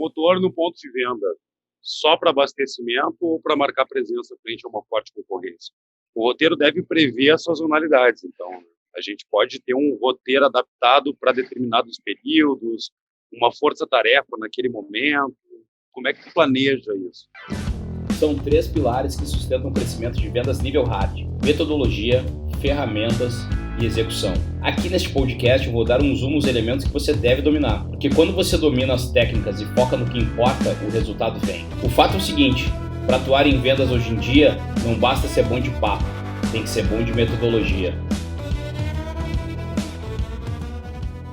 motor no ponto de venda só para abastecimento ou para marcar presença frente a uma forte concorrência. O roteiro deve prever as sazonalidades, então a gente pode ter um roteiro adaptado para determinados períodos, uma força-tarefa naquele momento. Como é que tu planeja isso? São 3 pilares que sustentam o crescimento de vendas nível hard: metodologia, ferramentas e execução. Aqui neste podcast eu vou dar um zoom nos elementos que você deve dominar, porque quando você domina as técnicas e foca no que importa, o resultado vem. O fato é o seguinte: para atuar em vendas hoje em dia, não basta ser bom de papo, tem que ser bom de metodologia.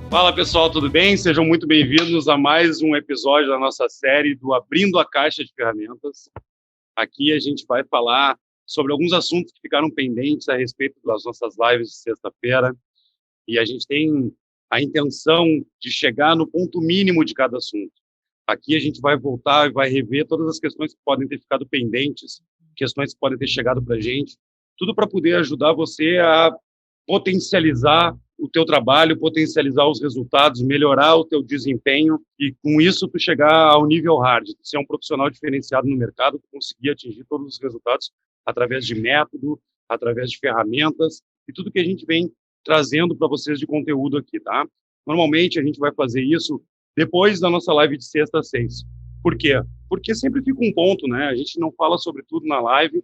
Fala pessoal, tudo bem? Sejam muito bem-vindos a mais um episódio da nossa série do Abrindo a Caixa de Ferramentas. Aqui a gente vai falar sobre alguns assuntos que ficaram pendentes a respeito das nossas lives de sexta-feira, e a gente tem a intenção de chegar no ponto mínimo de cada assunto. Aqui a gente vai voltar e vai rever todas as questões que podem ter ficado pendentes, questões que podem ter chegado para a gente, tudo para poder ajudar você a potencializar o teu trabalho, potencializar os resultados, melhorar o teu desempenho e, com isso, tu chegar ao nível hard, ser um profissional diferenciado no mercado, conseguir atingir todos os resultados através de método, através de ferramentas e tudo que a gente vem trazendo para vocês de conteúdo aqui, tá? Normalmente, a gente vai fazer isso depois da nossa live de sexta às 6. Por quê? Porque sempre fica um ponto, né? A gente não fala sobre tudo na live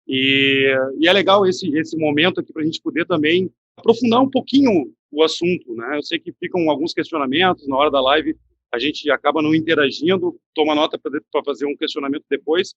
e é legal esse momento aqui para a gente poder também aprofundar um pouquinho o assunto, né? Eu sei que ficam alguns questionamentos na hora da live, a gente acaba não interagindo, toma nota para fazer um questionamento depois,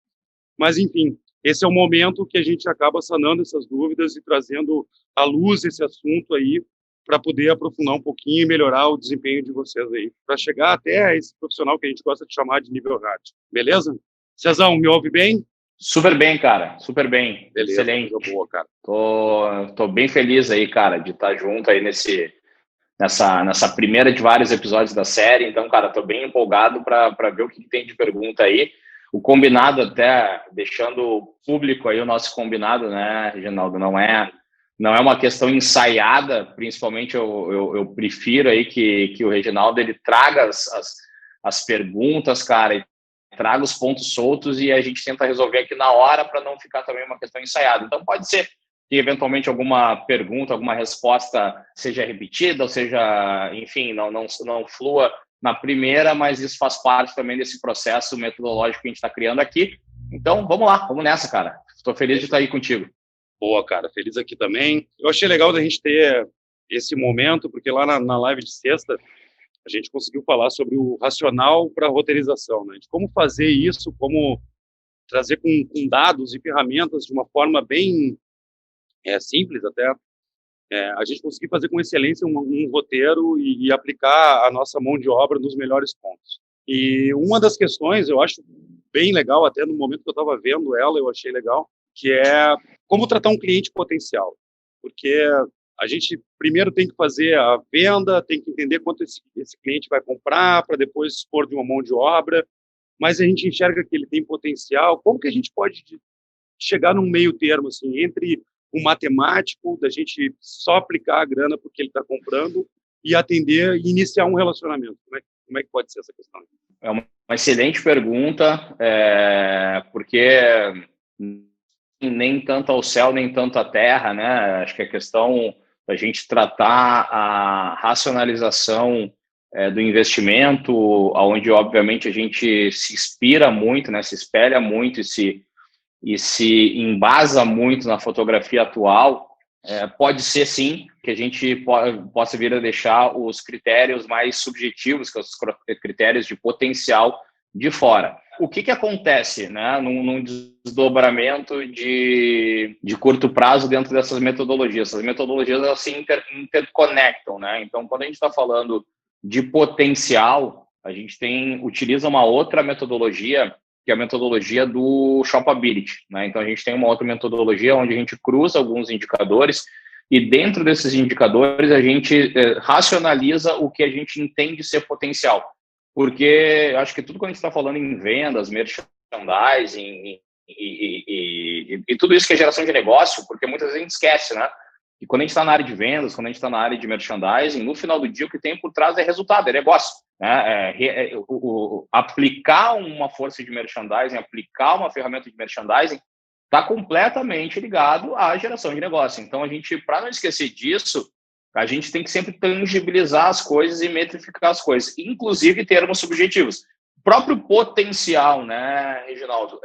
mas enfim, esse é o momento que a gente acaba sanando essas dúvidas e trazendo à luz esse assunto aí para poder aprofundar um pouquinho e melhorar o desempenho de vocês aí, para chegar até esse profissional que a gente gosta de chamar de nível hard. Beleza? Cezão, me ouve bem? Super bem, cara. Super bem. Beleza, excelente. Boa, cara. Tô bem feliz aí, cara, de estar junto aí nessa primeira de vários episódios da série. Então, cara, tô bem empolgado para ver o que tem de pergunta aí. O combinado, até deixando público aí o nosso combinado, né, Reginaldo? Não é uma questão ensaiada. Principalmente eu prefiro aí que o Reginaldo ele traga as perguntas, cara, e traga os pontos soltos e a gente tenta resolver aqui na hora para não ficar também uma questão ensaiada. Então, pode ser que, eventualmente, alguma pergunta, alguma resposta seja repetida, ou seja, enfim, não flua na primeira, mas isso faz parte também desse processo metodológico que a gente está criando aqui. Então, vamos lá, vamos nessa, cara. Estou feliz de estar aí contigo. Boa, cara. Feliz aqui também. Eu achei legal da gente ter esse momento, porque lá na live de sexta, a gente conseguiu falar sobre o racional para a roteirização, né? De como fazer isso, como trazer com dados e ferramentas de uma forma bem simples até, a gente conseguir fazer com excelência um roteiro e aplicar a nossa mão de obra nos melhores pontos. E uma das questões, eu acho bem legal, até no momento que eu estava vendo ela, eu achei legal, que é como tratar um cliente potencial. Porque a gente primeiro tem que fazer a venda, tem que entender quanto esse cliente vai comprar, para depois dispor de uma mão de obra, mas a gente enxerga que ele tem potencial. Como que a gente pode chegar num meio termo, assim, entre o matemático, da gente só aplicar a grana porque ele está comprando, e atender e iniciar um relacionamento? Como é que pode ser essa questão? É uma excelente pergunta, porque nem tanto ao céu, nem tanto à terra, né? Acho que a questão da gente tratar a racionalização do investimento, onde, obviamente, a gente se inspira muito, né? Se espelha muito e se embasa muito na fotografia atual, pode ser, sim, que a gente possa vir a deixar os critérios mais subjetivos, que são os critérios de potencial, de fora. O que acontece, né, num desdobramento de curto prazo dentro dessas metodologias? Essas metodologias, elas se interconectam, né? Então, quando a gente está falando de potencial, a gente utiliza uma outra metodologia, que é a metodologia do Shopability, né? Então, a gente tem uma outra metodologia onde a gente cruza alguns indicadores e, dentro desses indicadores, a gente racionaliza o que a gente entende ser potencial. Porque acho que tudo quando a gente está falando em vendas, merchandising e tudo isso que é geração de negócio, porque muitas vezes a gente esquece, né? que quando a gente está na área de vendas, quando a gente está na área de merchandising, no final do dia o que tem por trás é resultado, é negócio. Né? Aplicar uma força de merchandising, aplicar uma ferramenta de merchandising está completamente ligado à geração de negócio. Então, para não esquecer disso, a gente tem que sempre tangibilizar as coisas e metrificar as coisas, inclusive termos subjetivos. O próprio potencial, né, Reginaldo?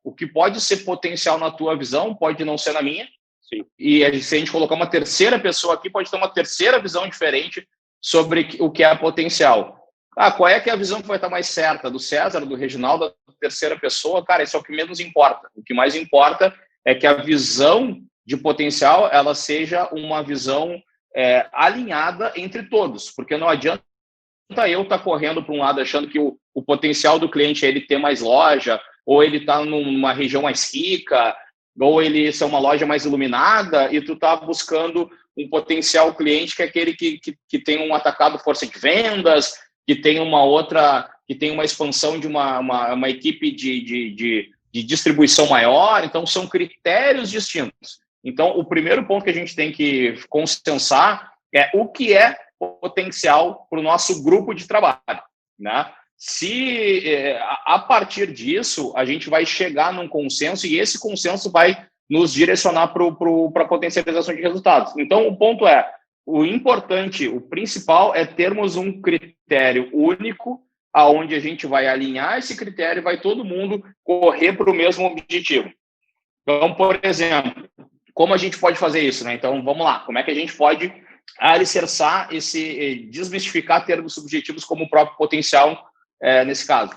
O que pode ser potencial na tua visão pode não ser na minha. Sim. E se a gente colocar uma terceira pessoa aqui, pode ter uma terceira visão diferente sobre o que é potencial. Qual é que é a visão que vai estar mais certa? Do César, do Reginaldo, da terceira pessoa? Cara, isso é o que menos importa. O que mais importa é que a visão de potencial ela seja uma visão alinhada entre todos, porque não adianta eu estar correndo para um lado achando que o potencial do cliente é ele ter mais loja, ou ele está numa região mais rica, ou ele ser uma loja mais iluminada, e tu está buscando um potencial cliente que é aquele que tem um atacado força de vendas, que tem uma expansão de uma equipe de distribuição maior. Então, são critérios distintos. Então, o primeiro ponto que a gente tem que consensar é o que é potencial para o nosso grupo de trabalho, né? Se a partir disso a gente vai chegar num consenso e esse consenso vai nos direcionar para a potencialização de resultados. Então, o ponto o importante, o principal é termos um critério único aonde a gente vai alinhar esse critério e vai todo mundo correr para o mesmo objetivo. Então, por exemplo, como a gente pode fazer isso, né? Então, vamos lá. Como é que a gente pode alicerçar desmistificar termos subjetivos como o próprio potencial nesse caso?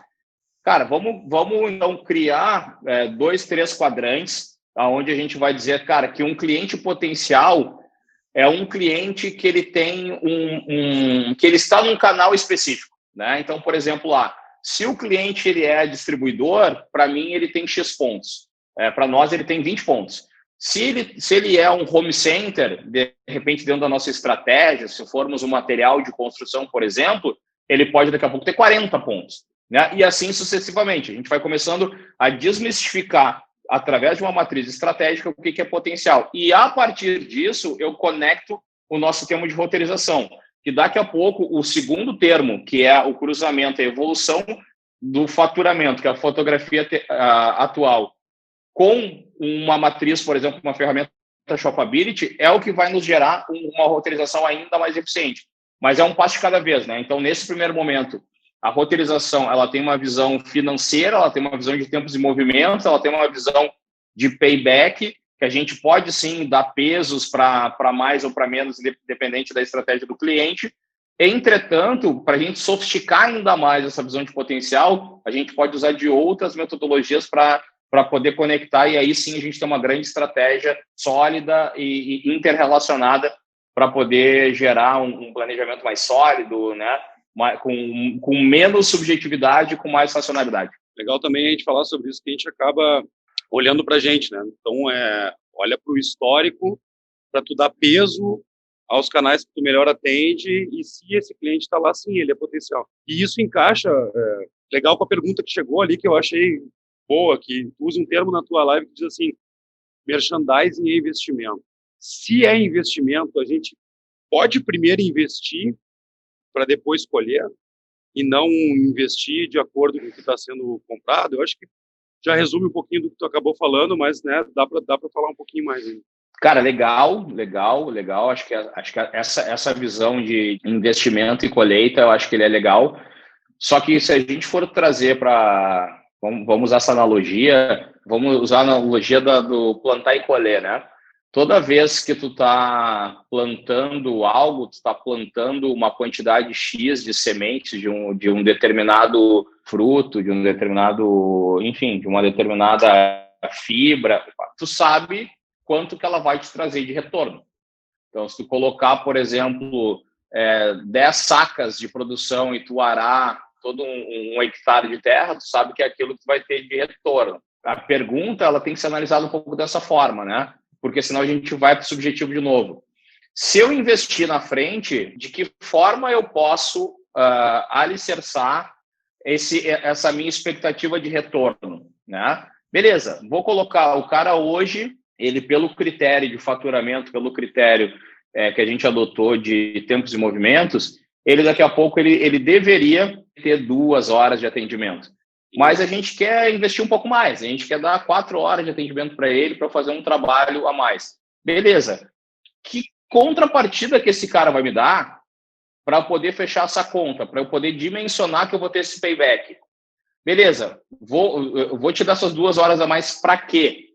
Cara, vamos então criar 2, 3 quadrantes onde a gente vai dizer, cara, que um cliente potencial é um cliente que ele tem que ele está num canal específico, né? Então, por exemplo, se o cliente ele é distribuidor, para mim ele tem X pontos. Para nós ele tem 20 pontos. Se ele é um home center, de repente dentro da nossa estratégia, se formos um material de construção, por exemplo, ele pode daqui a pouco ter 40 pontos, né? E assim sucessivamente. A gente vai começando a desmistificar através de uma matriz estratégica o que é potencial. E a partir disso eu conecto o nosso termo de roteirização, que daqui a pouco o segundo termo, que é o cruzamento, a evolução do faturamento, que é a fotografia atual, com uma matriz, por exemplo, uma ferramenta Shopability, é o que vai nos gerar uma roteirização ainda mais eficiente. Mas é um passo de cada vez, né? Então, nesse primeiro momento, a roteirização ela tem uma visão financeira, ela tem uma visão de tempos e movimentos, ela tem uma visão de payback, que a gente pode sim dar pesos para mais ou para menos, dependente da estratégia do cliente. Entretanto, para a gente sofisticar ainda mais essa visão de potencial, a gente pode usar de outras metodologias para poder conectar, e aí sim a gente tem uma grande estratégia sólida e interrelacionada para poder gerar um planejamento mais sólido, né? Com menos subjetividade, com mais racionalidade. Legal também a gente falar sobre isso, que a gente acaba olhando para a gente, né? Então, olha para o histórico, para tu dar peso aos canais que tu melhor atende, e se esse cliente está lá, sim, ele é potencial. E isso encaixa, legal com a pergunta que chegou ali, que eu achei boa, que tu usa um termo na tua live que diz assim, merchandising e investimento. Se é investimento, a gente pode primeiro investir para depois colher e não investir de acordo com o que está sendo comprado. Eu acho que já resume um pouquinho do que tu acabou falando, mas né, dá para falar um pouquinho mais ainda. Cara, legal. Acho que essa visão de investimento e colheita, eu acho que ele é legal. Só que se a gente for trazer para... Vamos usar essa analogia, vamos usar a analogia do plantar e colher, né? Toda vez que tu está plantando algo, tu está plantando uma quantidade X de sementes de um determinado fruto, de um determinado, enfim, de uma determinada fibra, tu sabe quanto que ela vai te trazer de retorno. Então, se tu colocar, por exemplo, 10 sacas de produção e tu arar todo um hectare de terra, tu sabe que é aquilo que tu vai ter de retorno. A pergunta ela tem que ser analisada um pouco dessa forma, né? Porque senão a gente vai para o subjetivo de novo. Se eu investir na frente, de que forma eu posso alicerçar essa minha expectativa de retorno, né? Beleza, vou colocar o cara hoje, ele, pelo critério de faturamento, pelo critério que a gente adotou de tempos e movimentos, ele daqui a pouco ele deveria ter 2 horas de atendimento. Mas a gente quer investir um pouco mais, a gente quer dar 4 horas de atendimento para ele para fazer um trabalho a mais. Beleza. Que contrapartida que esse cara vai me dar para poder fechar essa conta, para eu poder dimensionar que eu vou ter esse payback? Beleza, eu vou te dar essas 2 horas a mais para quê?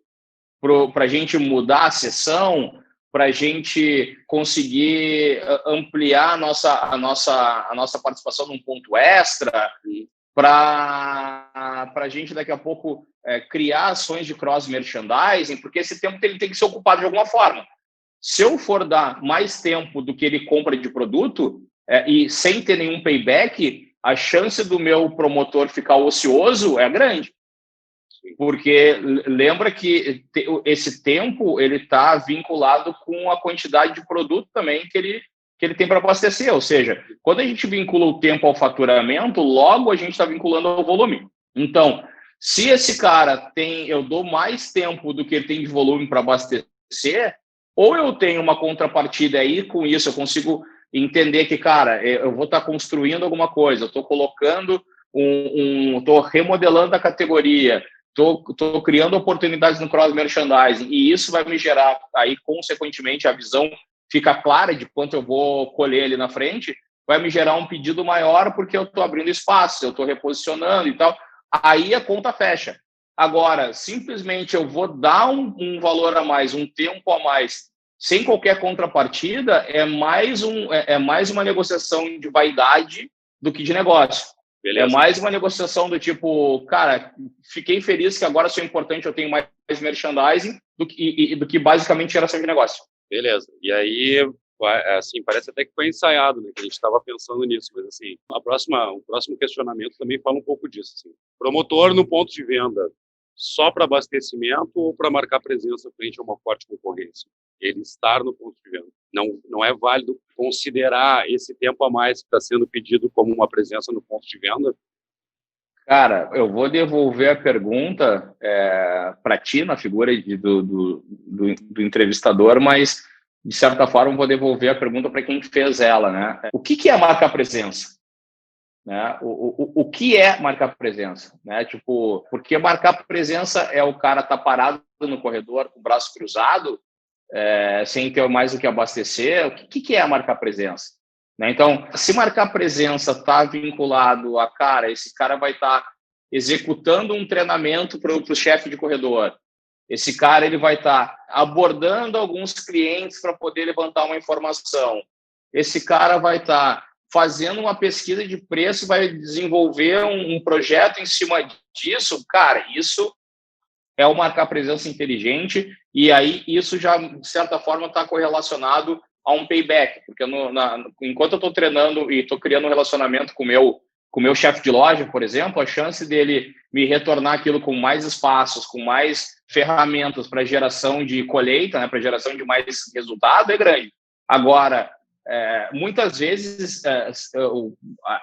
Para a gente mudar a sessão, para a gente conseguir ampliar a nossa participação num ponto extra, para a gente daqui a pouco criar ações de cross-merchandising, porque esse tempo ele tem que ser ocupado de alguma forma. Se eu for dar mais tempo do que ele compra de produto e sem ter nenhum payback, a chance do meu promotor ficar ocioso é grande. Porque lembra que esse tempo ele está vinculado com a quantidade de produto também que ele tem para abastecer. Ou seja, quando a gente vincula o tempo ao faturamento, logo a gente está vinculando ao volume. Então, se esse cara eu dou mais tempo do que ele tem de volume para abastecer, ou eu tenho uma contrapartida aí, com isso eu consigo entender que, cara, eu vou estar construindo alguma coisa, eu estou colocando estou remodelando a categoria, estou criando oportunidades no cross-merchandising, e isso vai me gerar, aí, consequentemente, a visão fica clara de quanto eu vou colher ali na frente, vai me gerar um pedido maior porque eu estou abrindo espaço, eu estou reposicionando e tal, aí a conta fecha. Agora, simplesmente eu vou dar um valor a mais, um tempo a mais, sem qualquer contrapartida, é mais uma negociação de vaidade do que de negócio. Beleza. É mais uma negociação do tipo, cara, fiquei feliz que agora sou importante, eu tenho mais merchandising do que basicamente geração de negócio. Beleza. E aí, assim, parece até que foi ensaiado, né? Que a gente estava pensando nisso, mas assim, o próximo questionamento também fala um pouco disso. Assim. Promotor no ponto de venda, só para abastecimento ou para marcar presença frente a uma forte concorrência? Ele estar no ponto de venda. Não é válido considerar esse tempo a mais que está sendo pedido como uma presença no ponto de venda? Cara, eu vou devolver a pergunta para ti, na figura do entrevistador, mas, de certa forma, vou devolver a pergunta para quem fez ela, né? O que é marcar presença? Né? O que é marcar presença? Né? Tipo, porque marcar presença é o cara estar parado no corredor com o braço cruzado, sem ter mais o que abastecer. O que é marcar presença? Né? Então, se marcar presença está vinculado a, cara, esse cara vai estar executando um treinamento para o chefe de corredor, esse cara ele vai estar abordando alguns clientes para poder levantar uma informação, esse cara vai estar fazendo uma pesquisa de preço, vai desenvolver um projeto em cima disso, cara, isso é o marcar presença inteligente, e aí isso já, de certa forma, está correlacionado a um payback, porque enquanto eu estou treinando e estou criando um relacionamento com o meu chefe de loja, por exemplo, a chance dele me retornar aquilo com mais espaços, com mais ferramentas para geração de colheita, né, para geração de mais resultado, é grande. Agora, muitas vezes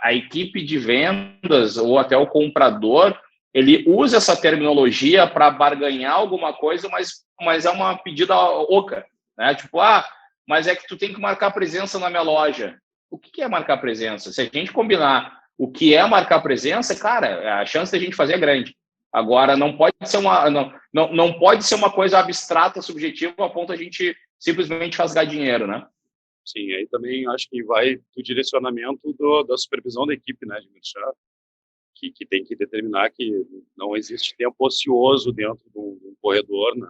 a equipe de vendas ou até o comprador, ele usa essa terminologia para barganhar alguma coisa, mas é uma pedida oca, né? Tipo, mas é que tu tem que marcar presença na minha loja. O que é marcar presença? Se a gente combinar o que é marcar presença, cara, a chance da gente fazer é grande. Agora, não pode ser uma coisa abstrata, subjetiva, a ponto a gente simplesmente rasgar dinheiro, né? Sim, aí também acho que vai do direcionamento da supervisão da equipe, né, de merchan, que tem que determinar que não existe tempo ocioso dentro de um corredor, né?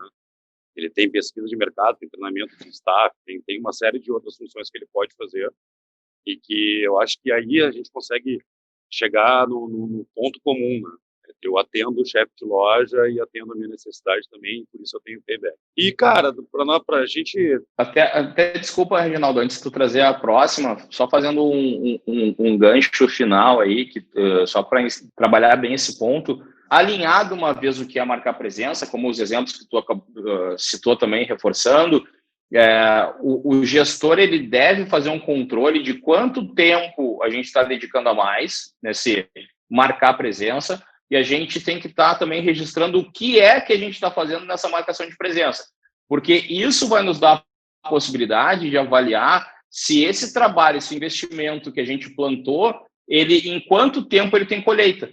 Ele tem pesquisa de mercado, tem treinamento de staff, tem uma série de outras funções que ele pode fazer, e que eu acho que aí a gente consegue chegar no ponto comum, né? Eu atendo o chefe de loja e atendo a minha necessidade também, por isso eu tenho payback. E, cara, para a gente... Até desculpa, Reginaldo, antes de tu trazer a próxima, só fazendo um gancho final aí, só para trabalhar bem esse ponto, alinhado uma vez o que é marcar presença, como os exemplos que tu citou também, reforçando, o gestor ele deve fazer um controle de quanto tempo a gente está dedicando a mais nesse marcar presença, e a gente tem que estar também registrando o que é que a gente está fazendo nessa marcação de presença. porque isso vai nos dar a possibilidade de avaliar se esse trabalho, esse investimento que a gente plantou, ele, em quanto tempo ele tem colheita.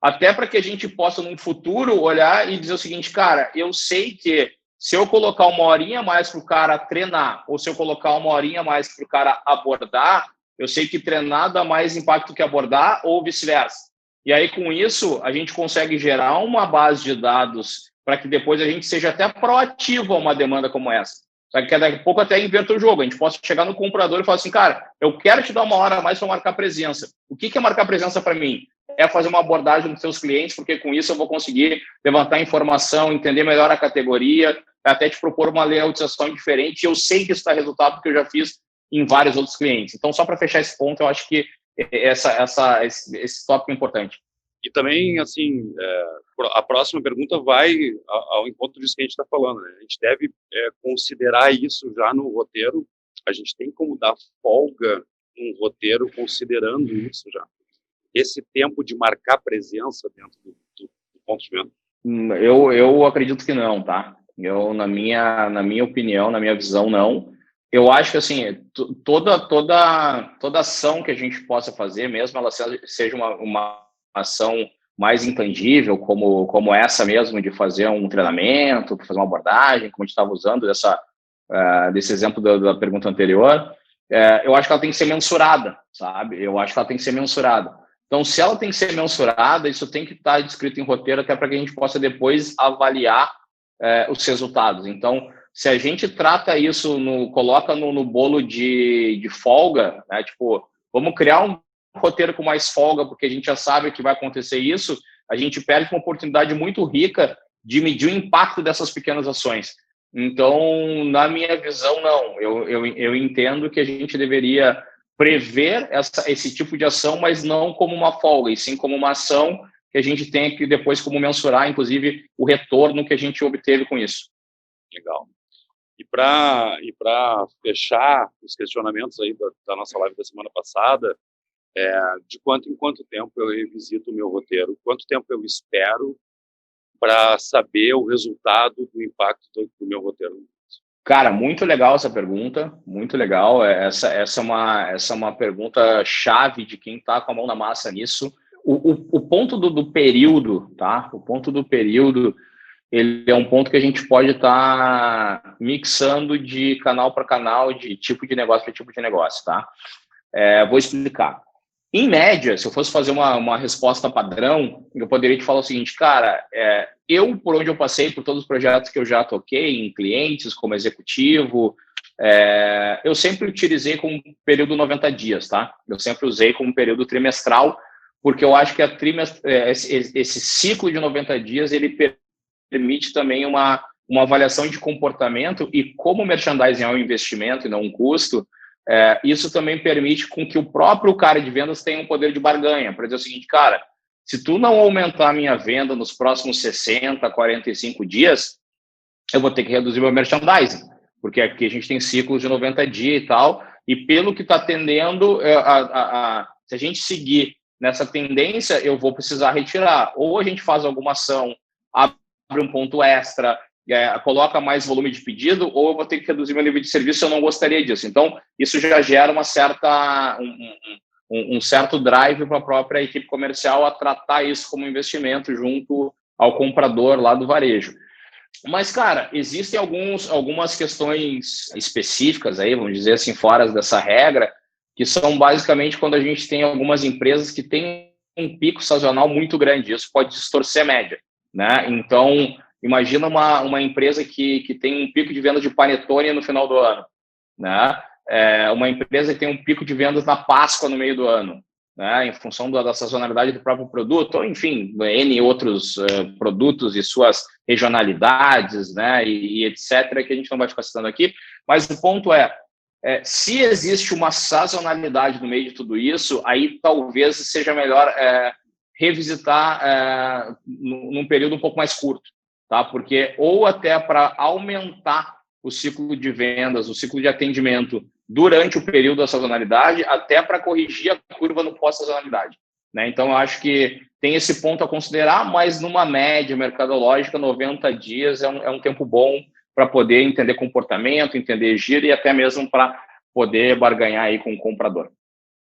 Até para que a gente possa, no futuro, olhar e dizer o seguinte, cara, eu sei que se eu colocar uma horinha a mais para o cara treinar, ou se eu colocar uma horinha a mais para o cara abordar, eu sei que treinar dá mais impacto que abordar, ou vice-versa. E aí, com isso, a gente consegue gerar uma base de dados para que depois a gente seja até proativo a uma demanda como essa. Para que daqui a pouco até inverta o jogo. A gente possa chegar no comprador e falar assim, cara, eu quero te dar uma hora a mais para marcar presença. O que é marcar presença para mim? É fazer uma abordagem dos seus clientes, porque com isso eu vou conseguir levantar informação, entender melhor a categoria, até te propor uma layoutização diferente. Eu sei que isso está resultado porque eu já fiz em vários outros clientes. Então, só para fechar esse ponto, eu acho que esse tópico é importante. E também, assim, a próxima pergunta vai ao encontro disso que a gente está falando, né? A gente deve considerar isso já no roteiro. A gente tem como dar folga num roteiro considerando isso já. Esse tempo de marcar presença dentro do ponto de venda. Eu acredito que não, tá? Eu, na minha opinião, na minha visão, não. Eu acho que, assim, toda ação que a gente possa fazer, mesmo ela seja uma ação mais intangível, como essa mesmo, de fazer um treinamento, fazer uma abordagem, como a gente estava usando desse exemplo da pergunta anterior, eu acho que ela tem que ser mensurada, sabe? Eu acho que ela tem que ser mensurada. Então, se ela tem que ser mensurada, isso tem que estar descrito em roteiro, até para que a gente possa depois avaliar os resultados. Então, se a gente trata isso, coloca no bolo de folga, né? Tipo, vamos criar um roteiro com mais folga, porque a gente já sabe que vai acontecer isso, a gente perde uma oportunidade muito rica de medir o impacto dessas pequenas ações. Então, na minha visão, não. Eu entendo que a gente deveria prever esse tipo de ação, mas não como uma folga, e sim como uma ação que a gente tem que depois como mensurar, inclusive, o retorno que a gente obteve com isso. Legal. E para fechar os questionamentos aí da nossa live da semana passada, de quanto em quanto tempo eu revisito o meu roteiro? Quanto tempo eu espero para saber o resultado do impacto do meu roteiro? Cara, muito legal essa pergunta, muito legal. Essa é uma pergunta chave de quem está com a mão na massa nisso. O ponto do período, tá? O ponto do período, ele é um ponto que a gente pode estar mixando de canal para canal, de tipo de negócio para tipo de negócio, tá? Vou explicar. Em média, se eu fosse fazer uma resposta padrão, eu poderia te falar o seguinte, cara, por onde eu passei, por todos os projetos que eu já toquei, em clientes, como executivo, eu sempre utilizei como período 90 dias, tá? Eu sempre usei como período trimestral, porque eu acho que esse ciclo de 90 dias, ele permite também uma avaliação de comportamento, e como o merchandising é um investimento e não um custo, isso também permite com que o próprio cara de vendas tenha um poder de barganha, para dizer o seguinte, cara, se tu não aumentar a minha venda nos próximos 60, 45 dias, eu vou ter que reduzir meu merchandising, porque aqui a gente tem ciclos de 90 dias e tal, e pelo que está tendendo, se a gente seguir nessa tendência, eu vou precisar retirar, ou a gente faz alguma ação, abre um ponto extra, coloca mais volume de pedido, ou eu vou ter que reduzir meu nível de serviço se eu não gostaria disso. Então, isso já gera um certo drive para a própria equipe comercial a tratar isso como investimento junto ao comprador lá do varejo. Mas, cara, existem algumas questões específicas aí, vamos dizer assim, fora dessa regra, que são basicamente quando a gente tem algumas empresas que têm um pico sazonal muito grande. Isso pode distorcer a média, né? Então, imagina uma empresa que tem um pico de venda de panetone no final do ano, né? Uma empresa que tem um pico de vendas na Páscoa no meio do ano, né? Em função da sazonalidade do próprio produto, ou enfim, N outros produtos e suas regionalidades, né? E etc., que a gente não vai ficar citando aqui. Mas o ponto se existe uma sazonalidade no meio de tudo isso, aí talvez seja melhor revisitar num período um pouco mais curto, tá? Porque ou até para aumentar o ciclo de vendas, o ciclo de atendimento durante o período da sazonalidade, até para corrigir a curva no pós-sazonalidade, né? Então, eu acho que tem esse ponto a considerar, mas numa média mercadológica, 90 dias é um tempo bom para poder entender comportamento, entender giro e até mesmo para poder barganhar aí com o comprador.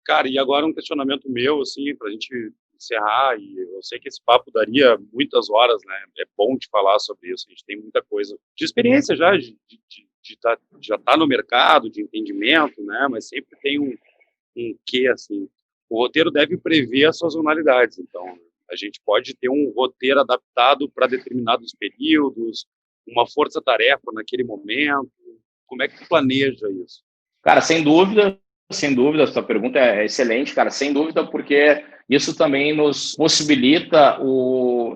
Cara, e agora um questionamento meu, assim, para a gente encerrar, e eu sei que esse papo daria muitas horas, né? É bom de falar sobre isso, a gente tem muita coisa de experiência já, já tá no mercado, de entendimento, né? Mas sempre tem um quê, assim. O roteiro deve prever as sazonalidades, então a gente pode ter um roteiro adaptado para determinados períodos, uma força-tarefa naquele momento. Como é que tu planeja isso? Cara, sem dúvida, a sua pergunta é excelente, cara, sem dúvida, porque isso também nos possibilita,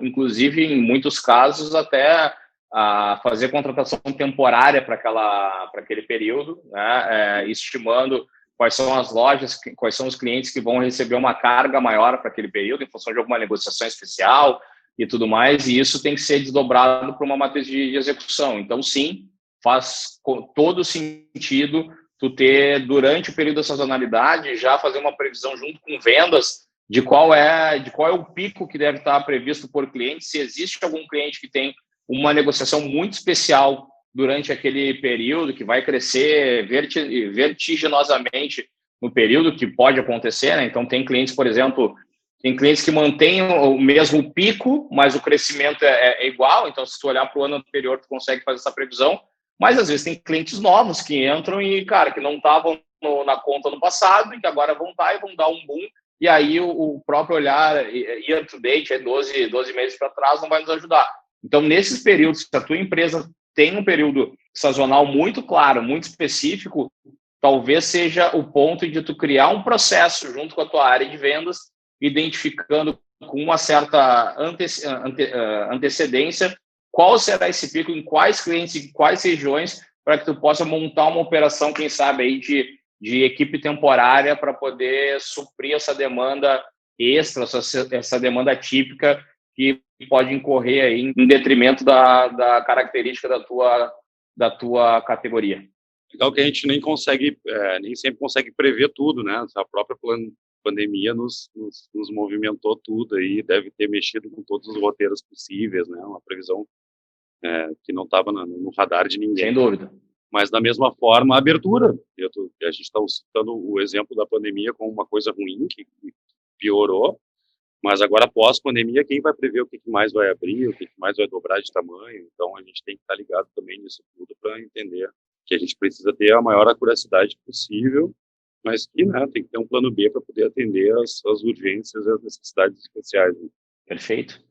inclusive, em muitos casos, até a fazer contratação temporária para aquele período, né, estimando quais são as lojas, quais são os clientes que vão receber uma carga maior para aquele período, em função de alguma negociação especial e tudo mais, e isso tem que ser desdobrado para uma matriz de execução. Então, sim, faz todo sentido tu ter, durante o período da sazonalidade, já fazer uma previsão junto com vendas de qual é o pico que deve estar previsto por cliente, se existe algum cliente que tem uma negociação muito especial durante aquele período, que vai crescer vertiginosamente no período, que pode acontecer, né? Então, tem clientes, por exemplo, que mantêm o mesmo pico, mas o crescimento é igual, então, se tu olhar para o ano anterior, tu consegue fazer essa previsão. Mas, às vezes, tem clientes novos que entram e, cara, que não estavam na conta no passado e que agora vão estar e vão dar um boom. E aí, o próprio olhar year to date, 12 meses para trás, não vai nos ajudar. Então, nesses períodos, se a tua empresa tem um período sazonal muito claro, muito específico, talvez seja o ponto de tu criar um processo junto com a tua área de vendas, identificando com uma certa antecedência qual será esse pico, em quais clientes, em quais regiões, para que tu possa montar uma operação, quem sabe, aí de equipe temporária para poder suprir essa demanda extra, essa demanda típica que pode incorrer aí em detrimento da característica da tua categoria. Legal que a gente nem sempre consegue prever tudo, né? A própria pandemia nos movimentou tudo aí, deve ter mexido com todos os roteiros possíveis, né? Uma previsão que não estava no radar de ninguém. Sem dúvida. Mas, da mesma forma, a abertura. A gente está citando o exemplo da pandemia como uma coisa ruim, que piorou, mas agora, pós-pandemia, quem vai prever o que mais vai abrir, o que mais vai dobrar de tamanho? Então, a gente tem que estar ligado também nisso tudo para entender que a gente precisa ter a maior acuracidade possível, mas que, né, tem que ter um plano B para poder atender as urgências e as necessidades especiais. Né? Perfeito.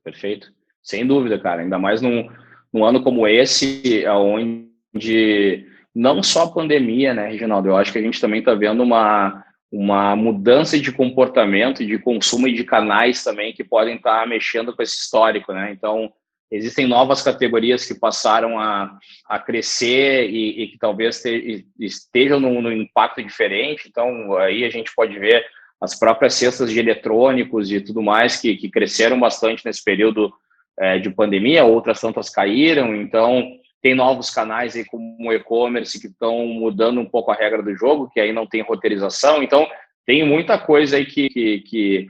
Sem dúvida, cara. Ainda mais num ano como esse, onde não só a pandemia, né, Reginaldo? Eu acho que a gente também está vendo uma mudança de comportamento, de consumo e de canais também que podem estar mexendo com esse histórico, né? Então, existem novas categorias que passaram a crescer e que talvez estejam num impacto diferente. Então, aí a gente pode ver as próprias cestas de eletrônicos e tudo mais que cresceram bastante nesse período de pandemia, outras tantas caíram. Então, tem novos canais aí como o e-commerce que estão mudando um pouco a regra do jogo, que aí não tem roteirização. Então, tem muita coisa aí que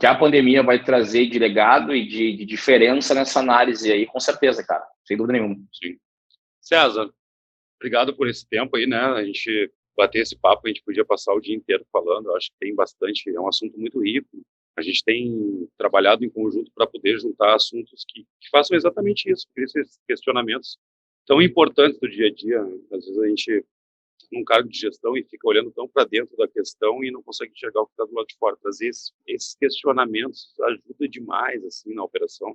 a pandemia vai trazer de legado e de diferença nessa análise aí, com certeza, cara. Sem dúvida nenhuma. Sim. César, obrigado por esse tempo aí, né? A gente bater esse papo, a gente podia passar o dia inteiro falando. Eu acho que tem bastante, é um assunto muito rico. A gente tem trabalhado em conjunto para poder juntar assuntos que façam exatamente isso, esses questionamentos tão importantes do dia a dia. Né? Às vezes a gente num cargo de gestão e fica olhando tão para dentro da questão e não consegue enxergar o que está do lado de fora. Trazer esses questionamentos ajuda demais assim na operação.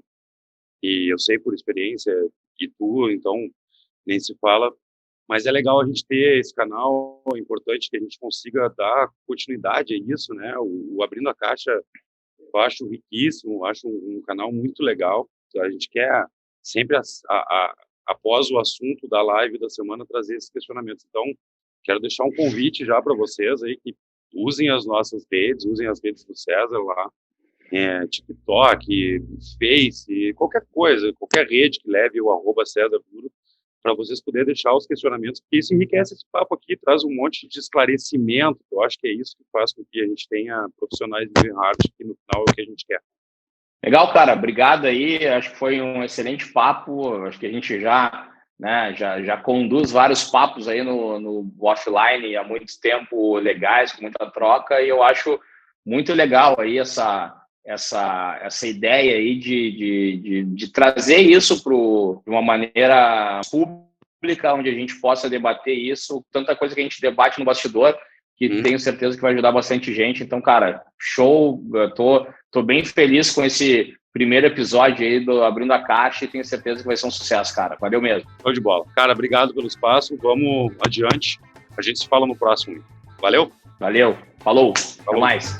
E eu sei por experiência, e tu, então, nem se fala. Mas é legal a gente ter esse canal, é importante que a gente consiga dar continuidade a isso, né? O Abrindo a Caixa eu acho riquíssimo, acho um canal muito legal. A gente quer sempre, após o assunto da live da semana, trazer esses questionamentos. Então, quero deixar um convite já para vocês aí que usem as nossas redes, usem as redes do César lá, TikTok, Face, qualquer coisa, qualquer rede que leve o @César Duro, para vocês poderem deixar os questionamentos, porque isso enriquece esse papo aqui, traz um monte de esclarecimento. Eu acho que é isso que faz com que a gente tenha profissionais de hard, que no final é o que a gente quer. Legal, cara. Obrigado aí. Acho que foi um excelente papo. Acho que a gente já né? Já conduz vários papos aí no offline há muito tempo, legais, com muita troca, e eu acho muito legal aí essa ideia aí de trazer isso de uma maneira pública, onde a gente possa debater isso, tanta coisa que a gente debate no bastidor, que tenho certeza que vai ajudar bastante gente. Então, cara, show, eu tô bem feliz com esse primeiro episódio aí do Abrindo a Caixa e tenho certeza que vai ser um sucesso, cara. Valeu mesmo. Show de bola. Cara, obrigado pelo espaço, vamos adiante, a gente se fala no próximo. Valeu? Valeu, falou, até mais.